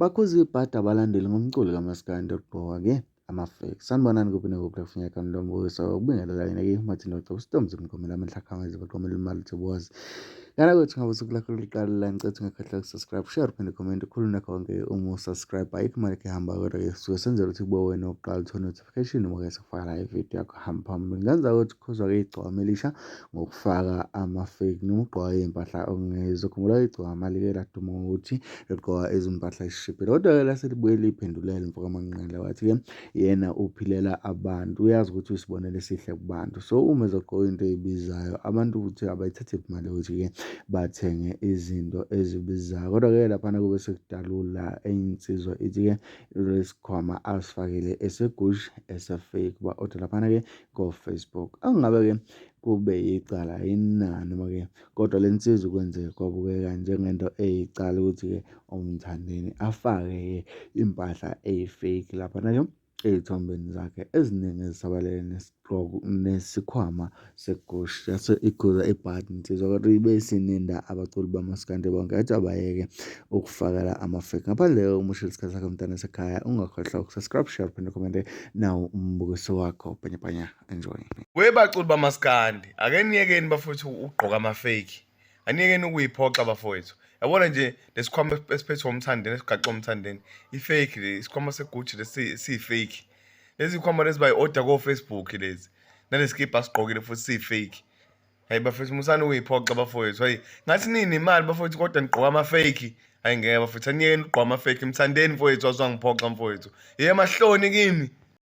bakhuz'ibhadi abalandeli ngomculo kaMaskandi ogqoka-ke ama-fake. Sanibonani kuphi kufuneka kandombuso ukubingelela yena-ke Martin Dr. Storms umgomela amehla khamezi baqomela imali thibozi. Kana ukuthi ngabe usuku lakho liqala la ngicela ungakhohlwa ukusubscribe, share, phinde comment ukhuluma konke uma usubscribe ayikho imali ehamba kodwa-ke suke senzela ukuthi kube wena oqala uthola notification uma-ke sifaka la ividiyo yakho hamba phambili. Ngenza ukuthi kukhuzwa-ke igcwama elisha ngokufaka ama-fake noma ugqoka iy'mpahla okungezo. Khumbula igcwama-ke laduma ngokuthi ligqoka izimpahla ezishibhile. Kodwa-ke lase libuye liphendulele mfoka Manqele wathi-ke yena uphilela abantu, uyazi ukuthi usibonele esihle kubantu. So uma ezogqoka into ey'bizayo abantu ukuthi abayithathe imali ukuthi-ke bathenge izinto ezibizayo. Kodwa-ke laphana kube sekudalula enye insizwa ithi-ke lesikhwama asifakile esegushi ese-fake ba-order laphana-ke ko-Facebook. Angabe-ke kube yicala yini noma-ke kodwa le nsizwa kwenzeka kwabukeka njengento eyicala ukuthi-ke umthandeni afake-ke impahla eyi-fake laphana-ke ey'thombeni zakhe eziningi ezisabalele nesikhwama segushi yase ikhuza ibhadi insizwa kodwa ibe sininda abaculi bamaskandi bonke athi abayeke ukufakela ama-fake. Ngaphandle umusho isikhathi sakho mntana sekhaya ungakhohlwa ukusubscribe, share, phinde comment nawo umbukiso wakho bhanya enjoy. Baculi bamaskandi ake niyekeni bafowethu ugqoka ama-fake, aniyekeni ukuyiphoxa bafowethu. Yabona nje lesikhwama esiphethwe umthandeni esigaxwa umthandeni i-fake le, isikhwama seguchi lesi-fake. Lezi khwama lezi bayi-order ko-Facebook lezi nalesikibha sigqokile futhi siyi-fake. Hayi bafowethu musani ukuyiphoxa bafowethu. Hayi ngathi nini imali bafowethu kodwa nigqoka ama-fake. Hayi ngeke bafowethu aniyekeni ukugqoka ama-fake emthandeni mfowethu wazwangiphoxa mfowethu. Yemahloni kimi.